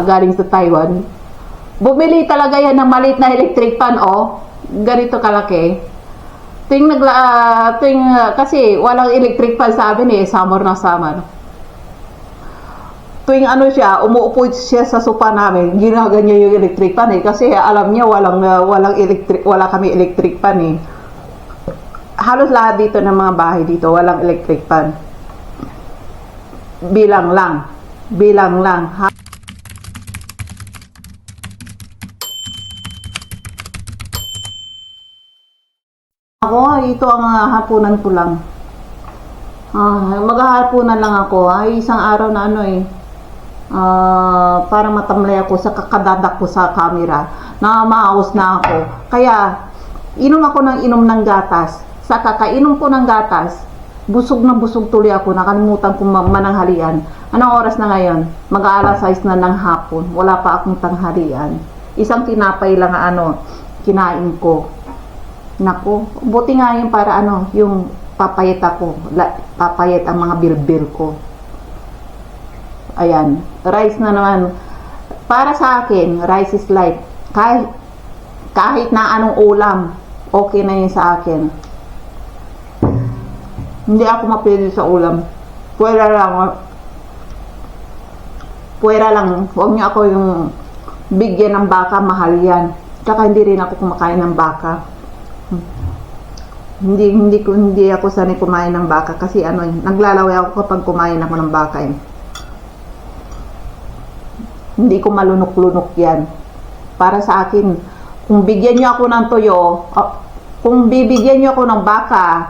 galing sa Taiwan. Bumili talaga yan ng maliit na electric fan, oh. Ganito kalaki. Kasi walang electric fan sa amin eh, summer na summer. Tuwing ano siya, umuupo siya sa sofa namin, ginaganyan yung electric fan eh. Kasi alam niya wala kami electric fan eh. Halos lahat dito ng mga bahay dito, walang electric fan. Bilang lang. Ako, ito ang hapunan ko lang. Maghahapunan lang ako. Isang araw na ano eh. Para matamlay ako sa kakadadak ko sa camera. Nakamaos na ako. Kaya, inom ako ng gatas. Sa kakainom ko ng gatas, busog na busog tuloy ako. Nakalimutan ko mananghalian. Anong oras na ngayon? Mag-aalas 6 na ng hapon. Wala pa akong tanghalian. Isang tinapay lang kinain ko. Naku, buti nga yung para yung papayat ako. Papayat ang mga bilbil ko. Ayan, rice na naman. Para sa akin, rice is life. Kahit na anong ulam, okay na yun sa akin. Hindi ako mapili sa ulam. Puwera lang. Huwag niyo ako yung bigyan ng baka, mahal yan. Tsaka hindi rin ako kumakain ng baka. Hindi ako sanay kumain ng baka kasi naglalaway ako kapag kumain ako ng baka eh. Hindi ko malunok-lunok yan. Para sa akin, kung bigyan niyo ako ng tuyo, kung bibigyan niyo ako ng baka,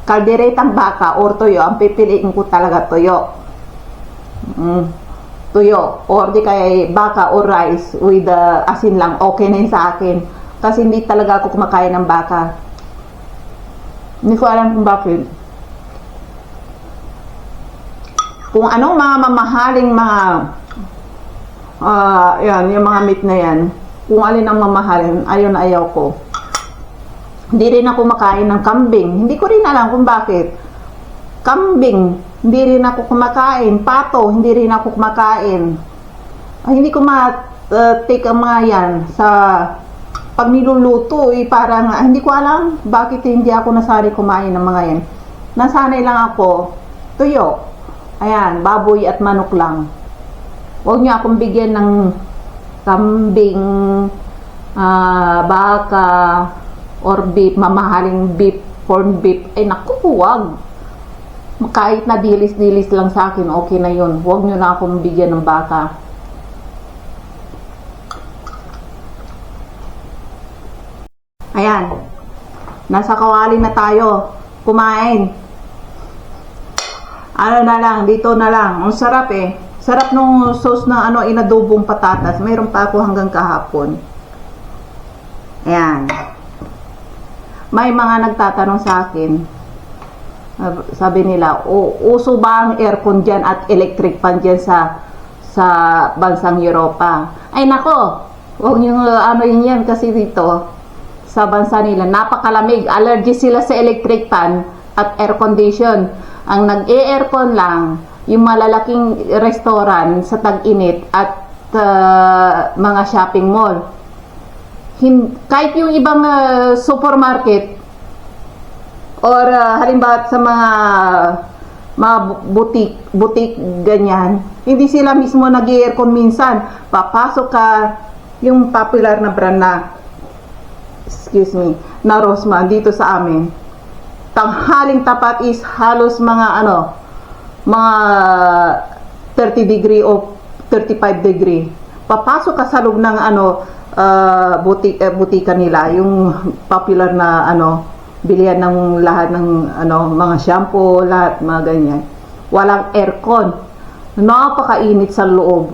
kalderetang baka or tuyo, ang pipiliin ko talaga tuyo. Tuyo. Or di kaya baka or rice with asin lang, okay na yun sa akin. Kasi hindi talaga ako kumakain ng baka. Hindi ko alam kung bakit. Kung anong mga mamahaling yan, yung mga meat na yan, kung alin ang mamahalin, ayaw ko. Hindi rin ako makain ng kambing. Hindi ko rin alam kung bakit. Kambing, hindi rin ako kumakain. Pato, hindi rin ako kumakain. Hindi ko ma-take ang mga yan sa pag niluluto, parang hindi ko alam bakit hindi ako nasanay kumain ng mga yan. Nasanay lang ako, tuyo. Ayan, baboy at manok lang. Huwag niyo akong bigyan ng kambing, baka, or beef, mamahaling beef, corn beef. Ay naku, huwag. Kahit na dilis-dilis lang sa akin, okay na yun. Huwag niyo na akong bigyan ng baka. Ayan. Nasa kawali na tayo. Kumain. Na lang, dito na lang. Ang sarap eh. Sarap nung sauce na inadobong patatas. Mayroon pa ako hanggang kahapon. Ayan. May mga nagtatanong sa akin. Sabi nila, uso ba ang aircon dyan at electric fan dyan sa bansang Europa? Ay nako, huwag yung yun yan kasi dito sa bansa nila, napakalamig. Allergy sila sa electric fan at air condition. Ang nag-e-aircon lang, yung malalaking restaurant sa tag-init at mga shopping mall. Kahit yung ibang supermarket or halimbawa sa mga butik ganyan, hindi sila mismo nag-e-aircon minsan. Papasok ka yung popular na brand na Rossmann dito sa amin. Tanghaling tapat is halos mga 30 degree o 35 degree. Papasok ka sa loob ng butika nila, yung popular na bilihan ng lahat ng mga shampoo, lahat mga ganyan. Walang aircon. Napakainit sa loob.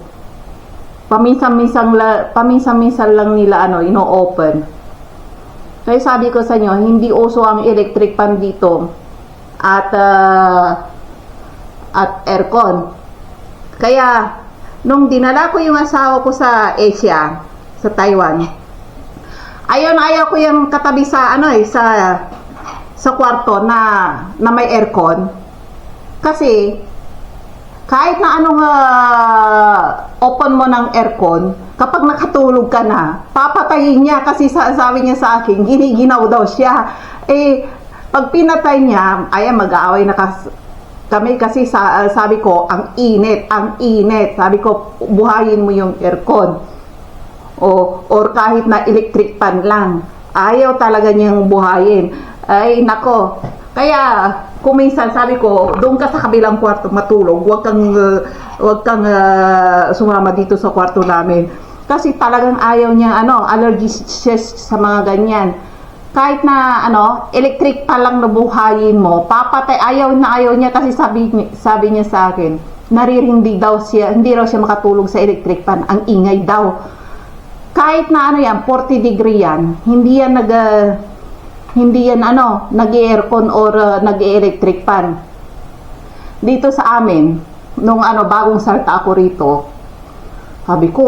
Paminsan-minsan lang nila ino-open. Kaya sabi ko sa inyo, hindi uso ang electric fan dito at aircon. Kaya nung dinala ko yung asawa ko sa Asia, sa Taiwan, ayaw ko yung katabi sa sa kwarto na may aircon. Kasi Kahit na anong open mo ng aircon, kapag nakatulog ka na, papatayin niya kasi sabi niya sa akin, giniginaw daw siya. Pag pinatay niya, ayan, mag-aaway na kami kasi sabi ko, ang init. Sabi ko, buhayin mo yung aircon. Or kahit na electric fan lang. Ayaw talaga niyang buhayin. Ay, nako. Kaya, kung minsan sabi ko, doon ka sa kabilang kwarto matulog, huwag kang sumama dito sa kwarto namin. Kasi talagang ayaw niya, allergy sa mga ganyan. Kahit na, electric pa lang nabuhayin mo, papatay, ayaw niya kasi sabi niya sa akin, naririndi daw siya, hindi raw siya makatulog sa electric fan, ang ingay daw. Kahit na 40 degree yan, hindi yan nag-aircon or nag-electric fan. Dito sa amin, nung bagong salta ako rito, sabi ko,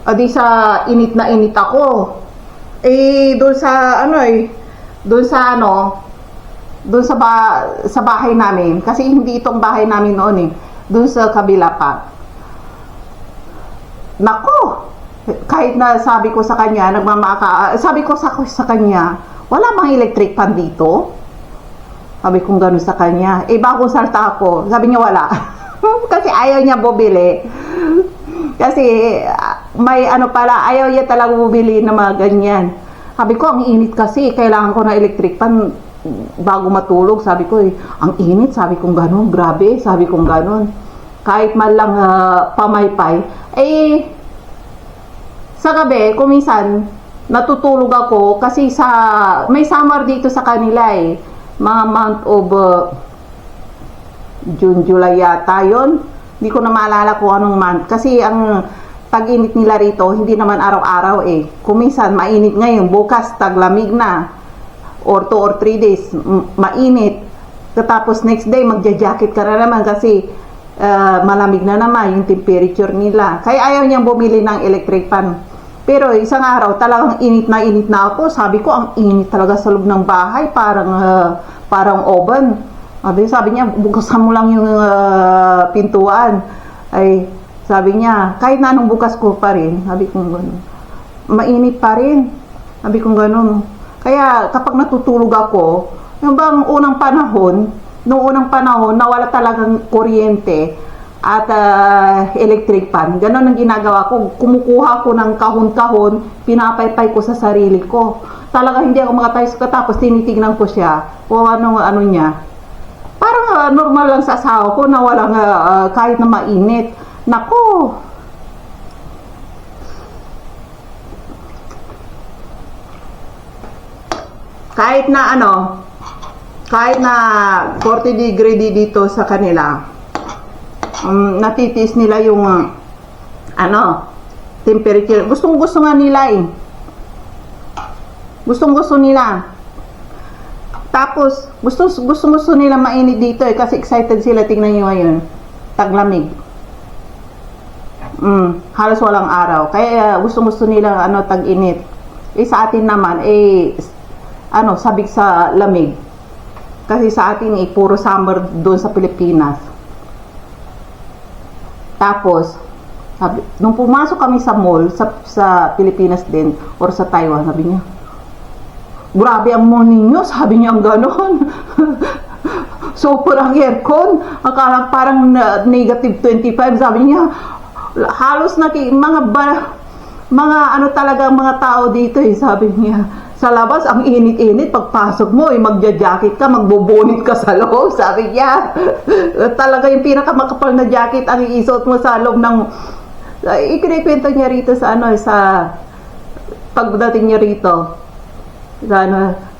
adi sa init na init ako. Doon sa bahay namin, kasi hindi itong bahay namin noon doon sa kabila pa. Nako, kahit na sabi ko sa kanya, sabi ko sa kanya, wala bang electric fan dito? Sabi kong gano'n sa kanya. Bagong salta ako, sabi niya wala. Kasi ayaw niya bumili. Kasi may ayaw niya talaga bumili na mga ganyan. Sabi ko, ang init kasi, kailangan ko na electric fan bago matulog. Sabi ko, ang init, sabi kong gano'n, grabe, sabi kong gano'n. Kahit man lang pamaypay. Sa gabi, kung minsan, natutulog ako kasi may summer dito sa kanila mga month of June, July yata yun. Hindi ko na maalala kung anong month. Kasi ang tag-init nila rito, hindi naman araw-araw Kung minsan, mainit ngayon, bukas, taglamig na. Or 2 or 3 days, mainit. Tapos next day, magja-jacket ka na naman kasi malamig na naman yung temperature nila. Kaya ayaw niyang bumili ng electric fan. Pero isang araw, talagang init na ako. Sabi ko, ang init talaga sa loob ng bahay. Parang oven. Sabi niya, bukasan mo lang yung pintuan. Sabi niya, kahit na anong bukas ko pa rin. Sabi ko gano'n. Mainit pa rin. Sabi ko gano'n. Kaya kapag natutulog ako, yung bang unang panahon, na wala talagang kuryente at electric fan. Ganon ang ginagawa ko. Kumukuha ko ng kahon-kahon, pinapaypay ko sa sarili ko. Talaga hindi ako makatayo sa tapos tinitignan ko siya kung ano niya. Parang normal lang sa asawa ko na walang kahit na mainit. Nako! Kahit na 40 degree dito sa kanila, natitiis nila yung temperature. Gustong-gusto nga nila Gustong-gusto nila. Tapos gusto nila mainit dito kasi excited sila. Tingnan niyo ngayon, taglamig. Halos walang araw. Kaya gusto nila tag-init. Sa atin naman sabik sa lamig. Kasi sa atin puro summer doon sa Pilipinas. Tapos, nung pumasok kami sa mall, sa Pilipinas din, or sa Taiwan, sabi niya, grabe ang morning nyo, sabi niya ang gano'n. Super ang aircon, akala parang negative 25, sabi niya, halos talaga mga tao dito sabi niya. Sa labas, ang init-init, pagpasok mo, magja-jacket ka, magbobonit ka sa loob, sabi niya. Talaga yung pinakamakapal na jacket ang iisuot mo sa loob ng... Ikinikwento niya rito sa pagdating niya rito.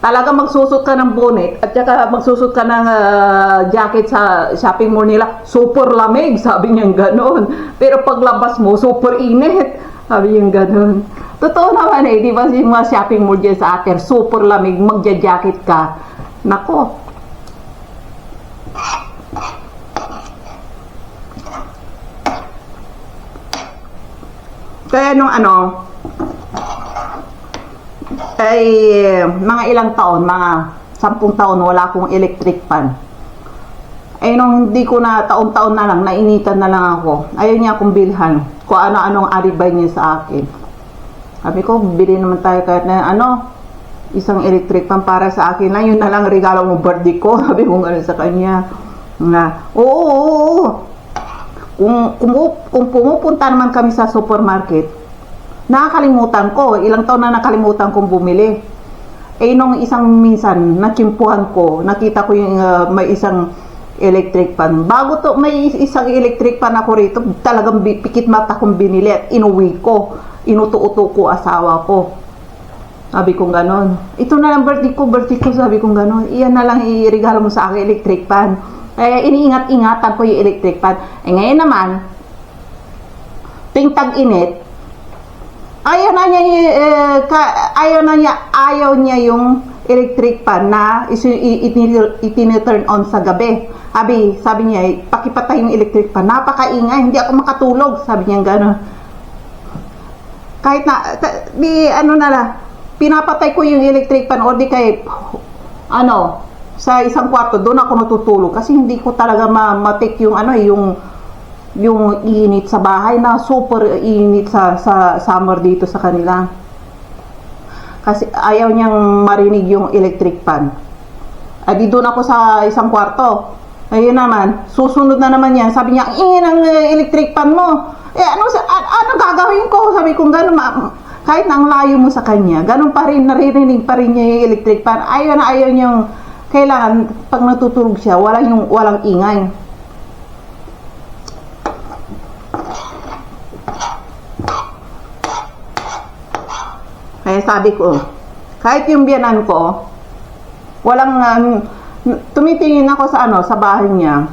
Talaga magsusot ka ng bonnet at saka magsusot ka ng jacket sa shopping mall nila. Super lamig, sabi niya gano'n. Pero paglabas mo, super init, sabi niya gano'n. Totoo naman di ba yung mga shopping mall dyan sa atin, super lamig, magja-jacket ka. Nako. Kaya nung mga ilang taon, mga 10 taon, wala akong electric fan. Eh nung hindi ko na, taon-taon na lang, nainitan na lang ako. Ayaw niya akong bilhan. Kung ano-anong alibay niya sa akin. Sabi ko, bili naman tayo kahit na isang electric fan para sa akin lang. Yun na lang regalo mo birthday ko. Sabi ko gano'n sa kanya. Oo. Kung pumupunta naman kami sa supermarket, nakakalimutan ko. Ilang taon na nakalimutan kong bumili. Eh nung isang minsan, nakimpuhan ko, nakita ko yung may isang electric fan. Bago to, may isang electric fan ako rito, talagang pikit mata kong binili at inuwi ko. Inuto-uto ko asawa ko. Sabi kong ganon. Ito na lang birthday ko, sabi kong ganon. Iyan na lang i-regalo mo sa akin, electric fan. Eh, iniingat-ingatan ko yung electric fan. Eh, ngayon naman, ting tag-init, ayaw niya yung electric fan na itiniturn on sa gabi. Sabi niya, pakipatay yung electric fan. Napakaingay, hindi ako makatulog. Sabi niya gano'n. Kahit na, pinapatay ko yung electric fan o di kay, sa isang kwarto, doon ako natutulog. Kasi hindi ko talaga matik yung, yung init sa bahay na super init sa summer dito sa kanila. Kasi ayaw niyang marinig yung electric fan. Di doon ako sa isang kwarto. Ayun naman, susunod na naman yan. Sabi niya, ang electric fan mo. Ano gagawin ko? Sabi ko, gano'n, kahit na ang layo mo sa kanya, gano'n pa rin, naririnig pa rin niya yung electric fan. Ayaw niyang, kailangan, pag natutulog siya, walang ingay. Kaya sabi ko, kahit yung biyanan ko, tumitingin ako sa bahay niya,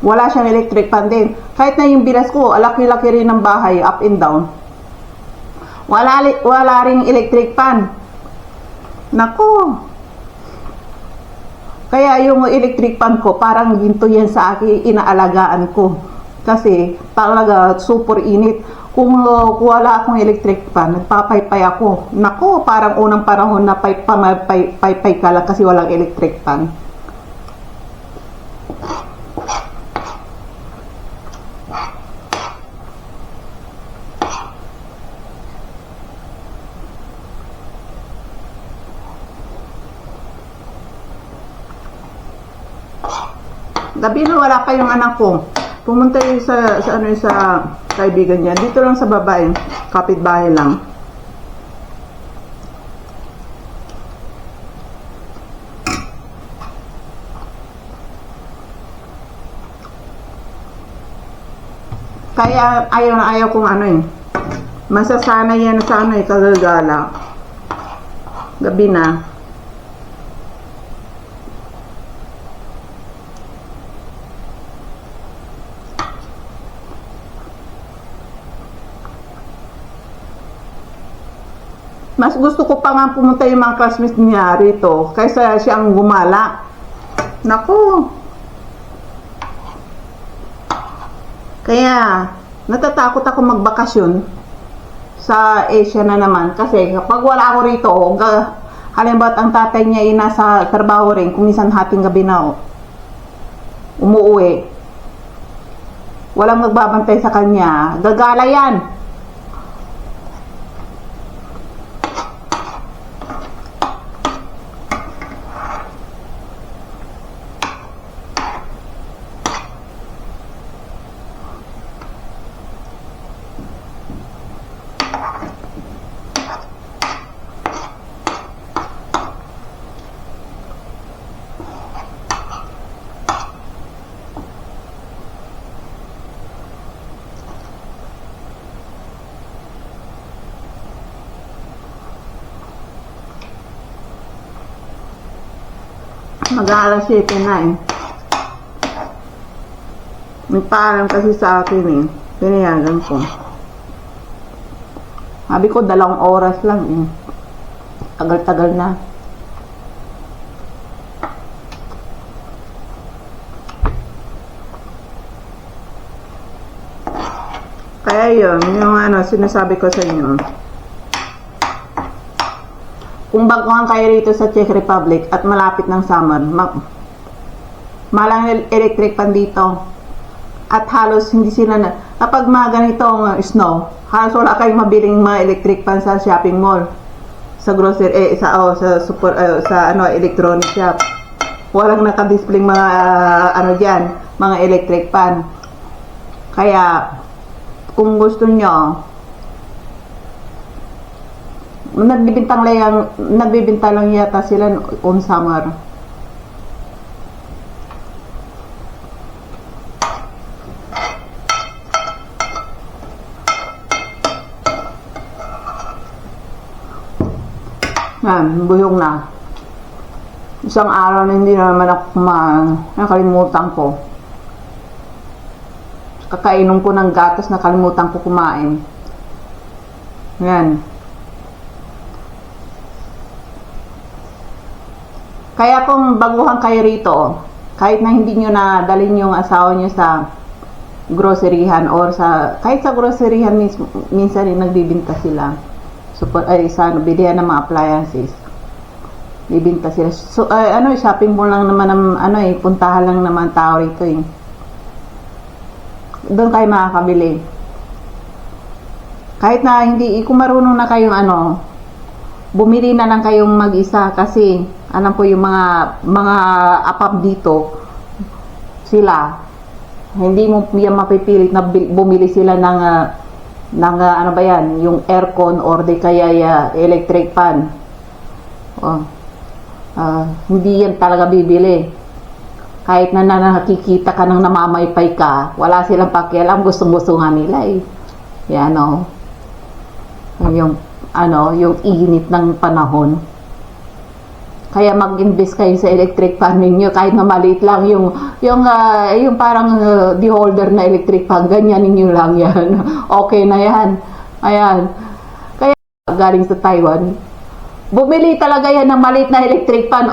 wala siyang electric fan din. Kahit na yung bilas ko, laki-laki rin ng bahay, up and down. Wala ring electric fan. Nako. Kaya yung electric fan ko, parang ginto yan sa akin, inaalagaan ko. Kasi talaga super init. Kung wala akong electric fan, nagpapaypay ako. Nako, parang unang panahon na paypay ka lang kasi walang electric fan. Gabi na wala pa yung anak ko. Pumunta yun sa kaibigan niya. Dito lang sa babae, kapitbahay lang. Kaya ayaw kong masasanay yan sa kagagala. Gabi na. Mas gusto ko pa nga pumunta yung mga classmates niya rito kaysa siyang gumala. Naku. Kaya, natatakot ako magbakasyon sa Asia na naman. Kasi kapag wala ako rito, halimbawa ang tatay niya ay nasa trabaho rin, kung minsan hating gabi na umuwi. Walang magbabantay sa kanya. Gagala yan. Mag-aalas 7 na Nagpaalam kasi sa akin Pinayagan ko. Sabi ko 2 oras lang Tagal-tagal na. Kaya yun, yung sinasabi ko sa inyo. Kung baguhan kayo rito sa Czech Republic at malapit ng summer, Malang electric pan dito. At halos hindi sila na, kapag mga ganitong snow, halos wala kayong mabiling mga electric pan sa shopping mall. Sa grocery, sa electronic shop. Walang naka-display mga, dyan, mga electric pan. Kaya, kung gusto nyo, nagbibintang lang yata sila on summer. Yan, buyong na. Isang araw na hindi naman ako kumain. Nakalimutan ko. Kakainom ko ng gatas, nakalimutan ko kumain. Yan. Kaya kung baguhan kayo rito, kahit na hindi nyo na dalhin yung asawa nyo sa groceryhan or kahit sa groceryhan minsan rin nagbibinta sila. Bilihan ng mga appliances. Bibinta sila. Shopping mall lang naman puntahan lang naman tao rito eh. Doon kayo makakabili. Kahit na kung marunong na kayong bumili na lang kayong mag-isa kasi alam ko yung mga apap dito sila hindi mo yan mapipilit na bumili sila ng yung aircon or di kaya electric fan. Hindi yan talaga bibili. Kahit na nakikita ka ng namamaypay ka, wala silang pakialam, gustong-gusto nga nila eh. Yan yung init ng panahon. Kaya mag-invest kayo sa electric fan ninyo kahit na maliit lang yung parang beholder na electric fan, ganyan ninyo lang yan. Okay na yan. Ayan. Kaya galing sa Taiwan, bumili talaga yan ng maliit na electric fan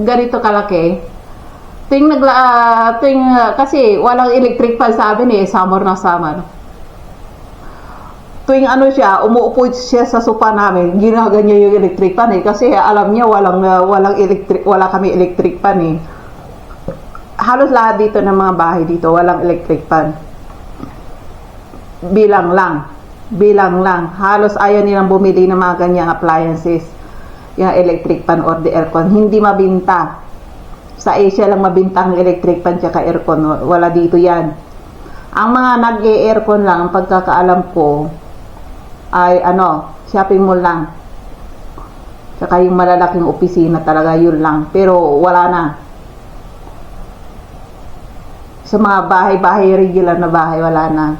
ganito kalaki. Kasi walang electric fan sa amin summer na summer. Tuwing umuupo siya sa sofa namin, ginaganyan yung electric fan kasi alam niya wala kami electric fan Halos lahat dito ng mga bahay dito walang electric fan. Bilang lang. Halos ayaw nilang bumili ng mga ganyang appliances. Yung electric fan or the aircon, hindi mabinta. Sa Asia lang mabinta ang electric fan tsaka aircon, wala dito yan. Ang mga nag-e-aircon lang, ang pagkakaalam ko, ay shopping mall lang. Tsaka yung malalaking opisina talaga, yun lang. Pero wala na. Sa mga bahay-bahay, regular na bahay, wala na.